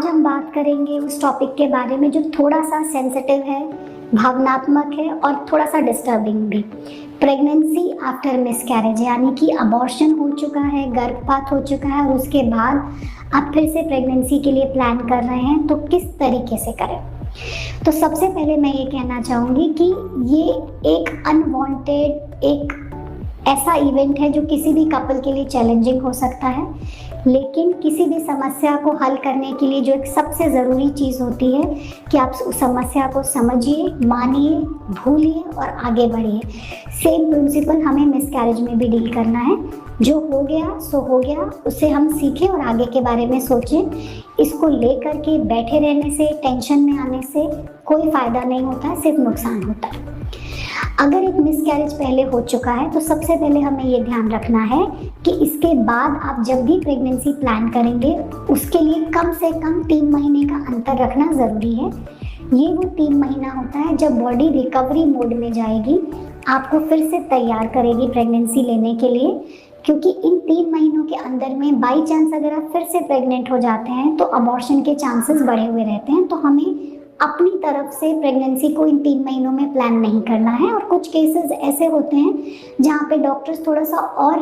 आज हम बात करेंगे उस टॉपिक के बारे में जो थोड़ा सा सेंसिटिव है, भावनात्मक है और थोड़ा सा डिस्टर्बिंग भी। प्रेगनेंसी आफ्टर मिसकैरेज, यानी कि अबॉर्शन हो चुका है, गर्भपात हो चुका है और उसके बाद आप फिर से प्रेगनेंसी के लिए प्लान कर रहे हैं, तो किस तरीके से करें। तो सबसे पहले मैं ये कहना चाहूँगी कि ये एक अनवांटेड, एक ऐसा इवेंट है जो किसी भी कपल के लिए चैलेंजिंग हो सकता है, लेकिन किसी भी समस्या को हल करने के लिए जो एक सबसे ज़रूरी चीज़ होती है कि आप उस समस्या को समझिए, मानिए, भूलिए और आगे बढ़िए। सेम प्रिंसिपल हमें मिसकैरेज में भी डील करना है। जो हो गया सो हो गया, उससे हम सीखें और आगे के बारे में सोचें। इसको लेकर के बैठे रहने से, टेंशन में आने से कोई फ़ायदा नहीं होता है, सिर्फ नुकसान होता है। अगर एक मिसकैरेज पहले हो चुका है तो सबसे पहले हमें ये ध्यान रखना है कि इसके बाद आप जब भी प्रेगनेंसी प्लान करेंगे उसके लिए कम से कम 3 महीने का अंतर रखना ज़रूरी है। ये वो 3 महीना होता है जब बॉडी रिकवरी मोड में जाएगी, आपको फिर से तैयार करेगी प्रेगनेंसी लेने के लिए। क्योंकि इन 3 महीनों के अंदर में बाई चांस अगर आप फिर से प्रेग्नेंट हो जाते हैं तो अबॉर्शन के चांसेस बढ़े हुए रहते हैं। तो हमें अपनी तरफ से प्रेगनेंसी को इन 3 महीनों में प्लान नहीं करना है। और कुछ केसेस ऐसे होते हैं जहाँ पे डॉक्टर्स थोड़ा सा और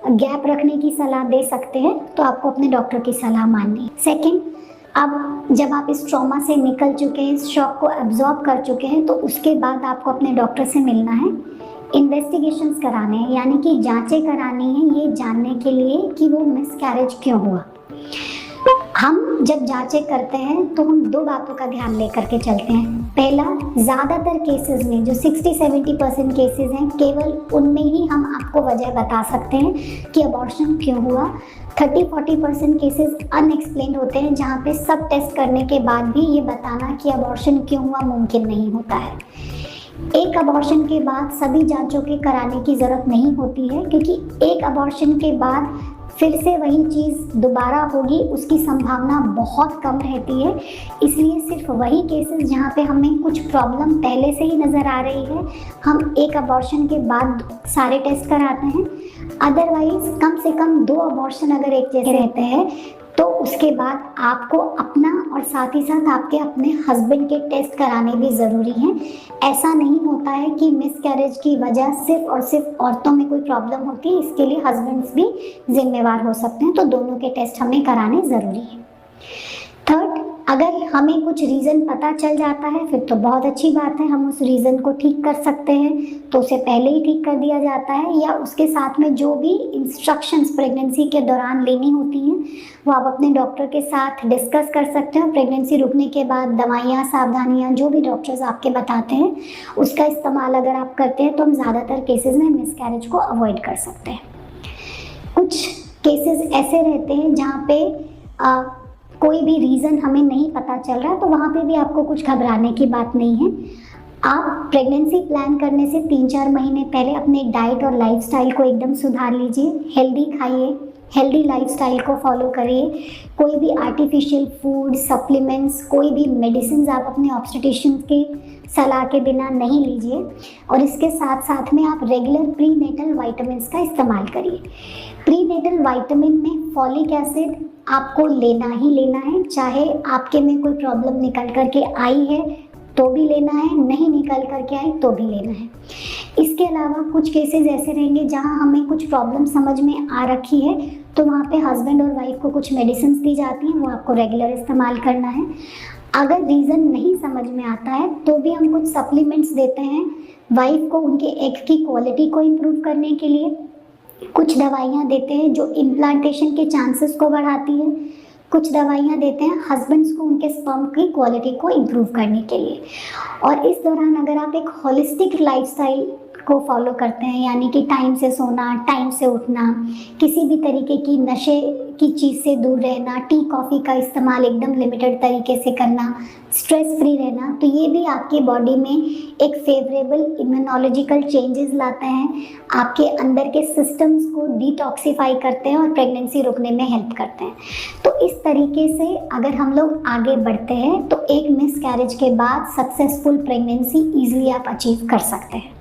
गैप रखने की सलाह दे सकते हैं, तो आपको अपने डॉक्टर की सलाह माननी है। सेकेंड, अब जब आप इस ट्रॉमा से निकल चुके हैं, इस शॉक को एब्जॉर्ब कर चुके हैं, तो उसके बाद आपको अपने डॉक्टर से मिलना है, इन्वेस्टिगेशंस कराने हैं, यानी कि जांचें करानी है ये जानने के लिए कि वो मिसकैरेज क्यों हुआ। हम जब जांचें करते हैं तो हम 2 बातों का ध्यान लेकर के चलते हैं। पहला, ज़्यादातर केसेस में जो 60-70% केसेस हैं, केवल उनमें ही हम आपको वजह बता सकते हैं कि अबॉर्शन क्यों हुआ। 30-40% केसेस अनएक्सप्लेन्ड होते हैं जहाँ पे सब टेस्ट करने के बाद भी ये बताना कि अबॉर्शन क्यों हुआ मुमकिन नहीं होता है। एक अबॉर्शन के बाद सभी जांचों के कराने की ज़रूरत नहीं होती है, क्योंकि एक अबॉर्शन के बाद फिर से वही चीज़ दोबारा होगी उसकी संभावना बहुत कम रहती है। इसलिए सिर्फ वही केसेस जहाँ पे हमें कुछ प्रॉब्लम पहले से ही नज़र आ रही है, हम एक अबॉर्शन के बाद सारे टेस्ट कराते हैं। अदरवाइज कम से कम 2 अबॉर्शन अगर एक जैसे रहते हैं तो उसके बाद आपको अपना और साथ ही साथ आपके अपने हस्बैंड के टेस्ट कराने भी ज़रूरी हैं। ऐसा नहीं होता है कि मिसकैरेज की वजह सिर्फ और सिर्फ औरतों में कोई प्रॉब्लम होती है, इसके लिए हस्बैंड्स भी जिम्मेवार हो सकते हैं, तो दोनों के टेस्ट हमें कराने ज़रूरी है। थर्ड, अगर हमें कुछ रीज़न पता चल जाता है फिर तो बहुत अच्छी बात है, हम उस रीज़न को ठीक कर सकते हैं, तो उसे पहले ही ठीक कर दिया जाता है, या उसके साथ में जो भी इंस्ट्रक्शंस प्रेगनेंसी के दौरान लेनी होती हैं वो आप अपने डॉक्टर के साथ डिस्कस कर सकते हैं। प्रेगनेंसी रुकने के बाद दवाइयाँ, सावधानियाँ जो भी डॉक्टर्स आपके बताते हैं उसका इस्तेमाल अगर आप करते हैं तो हम ज़्यादातर केसेस में मिसकैरेज को अवॉइड कर सकते हैं। कुछ केसेस ऐसे रहते हैं जहाँ पे कोई भी रीज़न हमें नहीं पता चल रहा है, तो वहाँ पे भी आपको कुछ घबराने की बात नहीं है। आप प्रेगनेंसी प्लान करने से 3-4 महीने पहले अपने डाइट और लाइफस्टाइल को एकदम सुधार लीजिए। हेल्दी खाइए, हेल्दी लाइफस्टाइल को फॉलो करिए। कोई भी आर्टिफिशियल फूड, सप्लीमेंट्स, कोई भी मेडिसिन आप अपने ऑब्स्टेट्रिशियन की सलाह के बिना नहीं लीजिए। और इसके साथ साथ में आप रेगुलर प्रीनेटल वाइटामिन का इस्तेमाल करिए। प्रीनेटल वाइटामिन में फॉलिक एसिड आपको लेना ही लेना है, चाहे आपके में कोई प्रॉब्लम निकल करके आई है तो भी लेना है, नहीं निकल करके आई तो भी लेना है। इसके अलावा कुछ केसेस ऐसे रहेंगे जहां हमें कुछ प्रॉब्लम समझ में आ रखी है, तो वहां पे हस्बैंड और वाइफ को कुछ मेडिसिन दी जाती हैं, वो आपको रेगुलर इस्तेमाल करना है। अगर रीज़न नहीं समझ में आता है तो भी हम कुछ सप्लीमेंट्स देते हैं वाइफ को उनके एग की क्वालिटी को इम्प्रूव करने के लिए। कुछ दवाइयाँ देते हैं जो इम्प्लांटेशन के चांसेस को बढ़ाती है। कुछ दवाइयाँ देते हैं हस्बैंड्स को उनके स्पर्म की क्वालिटी को इम्प्रूव करने के लिए। और इस दौरान अगर आप एक होलिस्टिक लाइफस्टाइल को फॉलो करते हैं, यानी कि टाइम से सोना, टाइम से उठना, किसी भी तरीके की नशे की चीज़ से दूर रहना, टी कॉफ़ी का इस्तेमाल एकदम लिमिटेड तरीके से करना, स्ट्रेस फ्री रहना, तो ये भी आपकी बॉडी में एक फेवरेबल इम्यूनोलॉजिकल चेंजेस लाते हैं, आपके अंदर के सिस्टम्स को डिटॉक्सिफाई करते हैं और प्रेगनेंसी रुकने में हेल्प करते हैं। तो इस तरीके से अगर हम लोग आगे बढ़ते हैं तो एक मिसकैरेज के बाद सक्सेसफुल प्रेगनेंसी ईजिली आप अचीव कर सकते हैं।